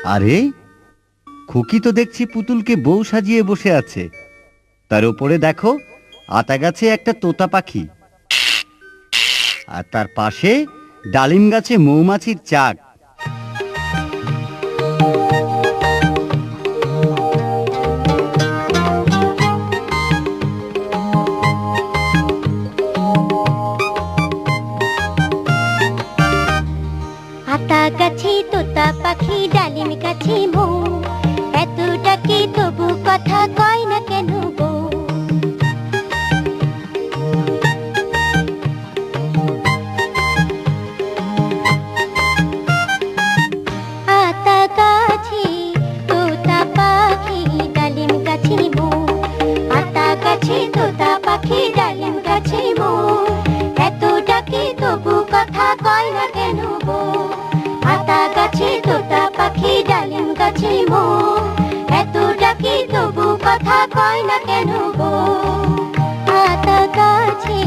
আরে, খুকি তো দেখছি পুতুলকে বউ সাজিয়ে বসে আছে। তার উপরে দেখো, আতা গাছে একটা তোতা পাখি, আর তার পাশে ডালিম গাছে মৌমাছির চাক। আতা গাছে তোতা পাখি, ডালিম গাছে মৌ, এত ডাকে তবু কথা কয় না কেন বউ? আতা গাছে তোতা পাখি, ডালিম গাছে মৌ, আতা গাছে তোতা পাখি, ডালিম গাছে মৌ, এত ডাকে তবু কথা কয় না কেন বউ? আতা গাছে তোতা পাখি, ডালিম গাছে মৌ, এত ডাকে তবু কথা কয় না কেন গো? আতা গাছে